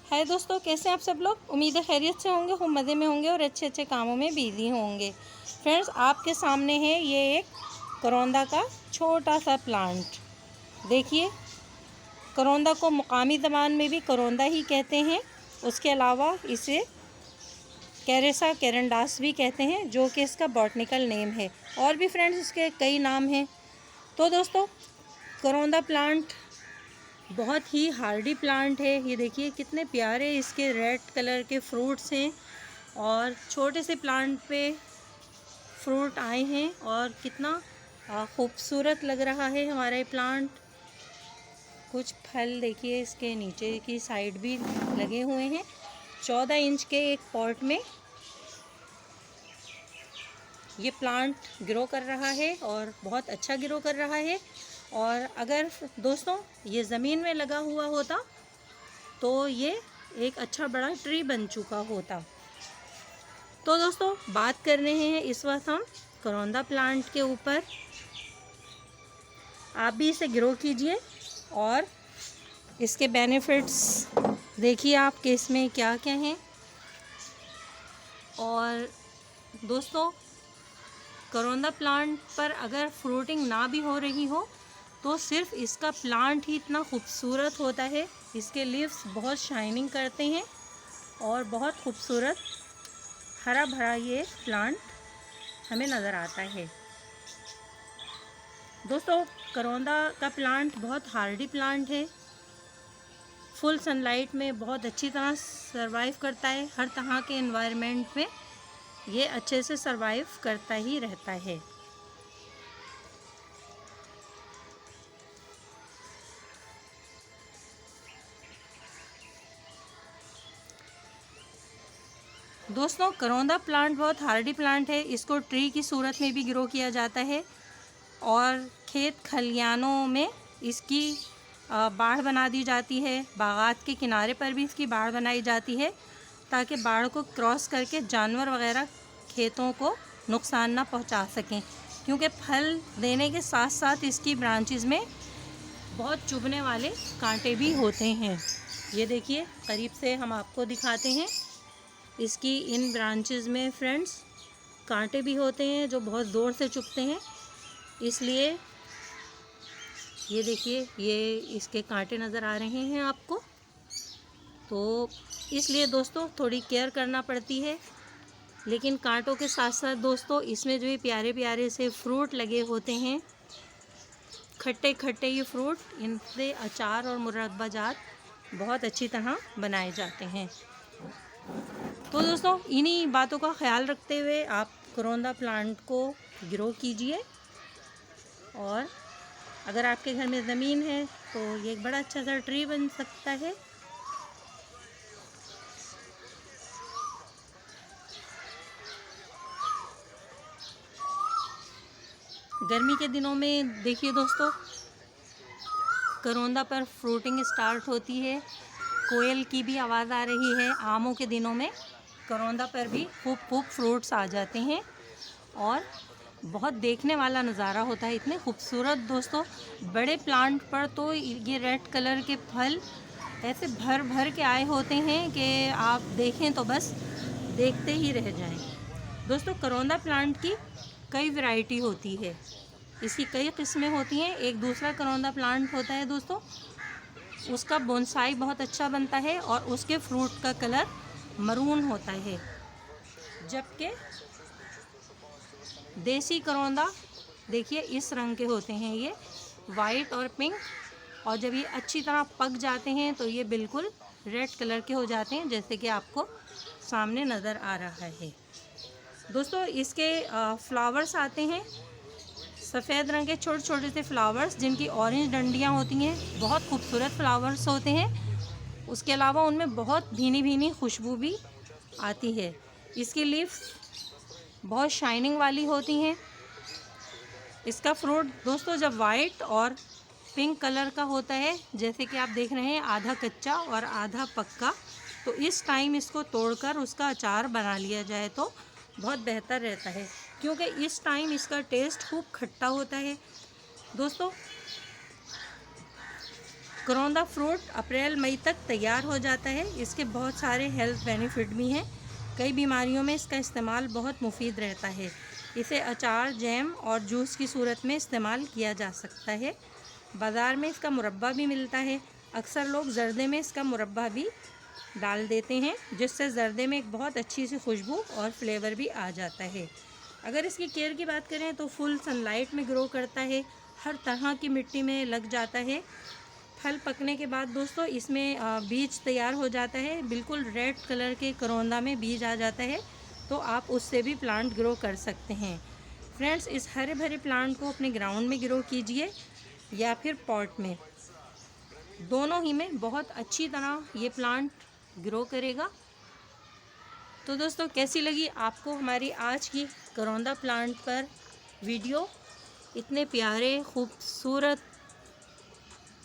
हाय दोस्तों, कैसे हैं आप सब लोग। उम्मीद है खैरियत से होंगे, खूब मज़े में होंगे और अच्छे अच्छे कामों में बिजी होंगे। फ्रेंड्स, आपके सामने है ये एक करौंदा का छोटा सा प्लांट। देखिए, करौंदा को मुकामी ज़बान में भी करौंदा ही कहते हैं। उसके अलावा इसे कैरेसा कैरेंडास भी कहते हैं, जो कि इसका बॉटनिकल नेम है। और भी फ्रेंड्स इसके कई नाम हैं। तो दोस्तों, करौंदा प्लांट बहुत ही हार्डी प्लांट है। ये देखिए कितने प्यारे इसके रेड कलर के फ्रूट्स हैं और छोटे से प्लांट पे फ्रूट आए हैं और कितना खूबसूरत लग रहा है हमारा ये प्लांट। कुछ फल देखिए इसके नीचे की साइड भी लगे हुए हैं। 14 इंच के एक पॉट में ये प्लांट ग्रो कर रहा है और बहुत अच्छा ग्रो कर रहा है। और अगर दोस्तों ये ज़मीन में लगा हुआ होता तो ये एक अच्छा बड़ा ट्री बन चुका होता। तो दोस्तों, बात कर रहे हैं इस वक्त हम करौंदा प्लांट के ऊपर। आप भी इसे ग्रो कीजिए और इसके बेनिफिट्स देखिए आप कि इसमें क्या क्या हैं। और दोस्तों, करौंदा प्लांट पर अगर फ्रूटिंग ना भी हो रही हो तो सिर्फ इसका प्लांट ही इतना खूबसूरत होता है। इसके लीव्स बहुत शाइनिंग करते हैं और बहुत खूबसूरत हरा भरा ये प्लांट हमें नज़र आता है। दोस्तों, करौंदा का प्लांट बहुत हार्डी प्लांट है। फुल सनलाइट में बहुत अच्छी तरह सरवाइव करता है। हर तरह के एनवायरनमेंट में ये अच्छे से सरवाइव करता ही रहता है। दोस्तों, करौंदा प्लांट बहुत हार्डी प्लांट है। इसको ट्री की सूरत में भी ग्रो किया जाता है और खेत खलियानों में इसकी बाड़ बना दी जाती है। बागात के किनारे पर भी इसकी बाड़ बनाई जाती है ताकि बाड़ को क्रॉस करके जानवर वगैरह खेतों को नुकसान ना पहुंचा सकें, क्योंकि फल देने के साथ साथ इसकी ब्रांचेस में बहुत चुभने वाले कांटे भी होते हैं। ये देखिए, करीब से हम आपको दिखाते हैं। इसकी इन ब्रांचेस में फ्रेंड्स कांटे भी होते हैं जो बहुत ज़ोर से चुभते हैं। इसलिए ये देखिए, ये इसके कांटे नज़र आ रहे हैं आपको। तो इसलिए दोस्तों थोड़ी केयर करना पड़ती है। लेकिन कांटों के साथ साथ दोस्तों इसमें जो ये प्यारे प्यारे से फ्रूट लगे होते हैं, खट्टे खट्टे ये फ्रूट, इनसे अचार और मुरब्बा जात बहुत अच्छी तरह बनाए जाते हैं। तो दोस्तों, इन्हीं बातों का ख्याल रखते हुए आप करौंदा प्लांट को ग्रो कीजिए। और अगर आपके घर में ज़मीन है तो ये एक बड़ा अच्छा सा ट्री बन सकता है। गर्मी के दिनों में देखिए दोस्तों, करौंदा पर फ्रूटिंग स्टार्ट होती है। कोयल की भी आवाज़ आ रही है। आमों के दिनों में करौंदा पर भी खूब खूब फ्रूट्स आ जाते हैं और बहुत देखने वाला नज़ारा होता है। इतने खूबसूरत दोस्तों, बड़े प्लांट पर तो ये रेड कलर के फल ऐसे भर भर के आए होते हैं कि आप देखें तो बस देखते ही रह जाएं। दोस्तों, करौंदा प्लांट की कई वैरायटी होती है। इसकी कई किस्में होती हैं। एक दूसरा करौंदा प्लांट होता है दोस्तों, उसका बोनसाई बहुत अच्छा बनता है और उसके फ्रूट का कलर मरून होता है। जबकि देसी करौंदा देखिए इस रंग के होते हैं, ये वाइट और पिंक। और जब ये अच्छी तरह पक जाते हैं तो ये बिल्कुल रेड कलर के हो जाते हैं, जैसे कि आपको सामने नज़र आ रहा है। दोस्तों, इसके फ्लावर्स आते हैं सफ़ेद रंग के छोटे छोटे से फ्लावर्स, जिनकी ऑरेंज डंडियाँ होती हैं। बहुत खूबसूरत फ्लावर्स होते हैं। उसके अलावा उनमें बहुत भीनी भीनी खुशबू भी आती है। इसकी लीव्स बहुत शाइनिंग वाली होती हैं। इसका फ्रूट दोस्तों जब वाइट और पिंक कलर का होता है, जैसे कि आप देख रहे हैं, आधा कच्चा और आधा पक्का, तो इस टाइम इसको तोड़कर उसका अचार बना लिया जाए तो बहुत बेहतर रहता है, क्योंकि इस टाइम इसका टेस्ट खूब खट्टा होता है। दोस्तों, करौंदा फ्रूट अप्रैल मई तक तैयार हो जाता है। इसके बहुत सारे हेल्थ बेनिफिट भी हैं। कई बीमारियों में इसका इस्तेमाल बहुत मुफीद रहता है। इसे अचार, जैम और जूस की सूरत में इस्तेमाल किया जा सकता है। बाज़ार में इसका मुरब्बा भी मिलता है। अक्सर लोग ज़र्दे में इसका मुरब्बा भी डाल देते हैं, जिससे ज़र्दे में एक बहुत अच्छी सी खुशबू और फ्लेवर भी आ जाता है। अगर इसकी केयर की बात करें तो फुल सनलाइट में ग्रो करता है, हर तरह की मिट्टी में लग जाता है। फल पकने के बाद दोस्तों इसमें बीज तैयार हो जाता है। बिल्कुल रेड कलर के करौंदा में बीज आ जाता है, तो आप उससे भी प्लांट ग्रो कर सकते हैं। फ्रेंड्स, इस हरे भरे प्लांट को अपने ग्राउंड में ग्रो कीजिए या फिर पॉट में, दोनों ही में बहुत अच्छी तरह ये प्लांट ग्रो करेगा। तो दोस्तों, कैसी लगी आपको हमारी आज की करौंदा प्लांट पर वीडियो? इतने प्यारे खूबसूरत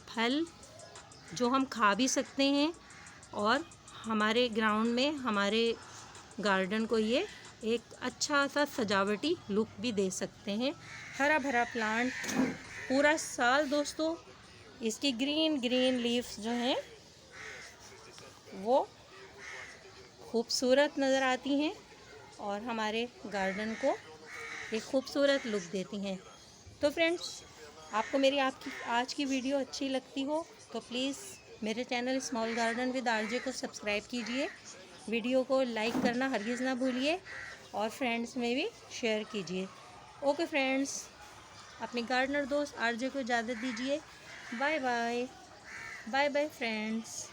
फल जो हम खा भी सकते हैं और हमारे ग्राउंड में, हमारे गार्डन को ये एक अच्छा सा सजावटी लुक भी दे सकते हैं। हरा भरा प्लांट पूरा साल दोस्तों इसकी ग्रीन ग्रीन लीव्स जो हैं वो खूबसूरत नज़र आती हैं और हमारे गार्डन को एक खूबसूरत लुक देती हैं। तो फ्रेंड्स, आपको मेरी आज की वीडियो अच्छी लगती हो तो प्लीज़ मेरे channel small garden with RJ को सब्सक्राइब कीजिए। वीडियो को लाइक करना हरगिज़ ना भूलिए और फ्रेंड्स में भी शेयर कीजिए। ओके फ्रेंड्स, अपने गार्डनर दोस्त आरजे को इजाज़त दीजिए। Bye bye. Bye bye friends.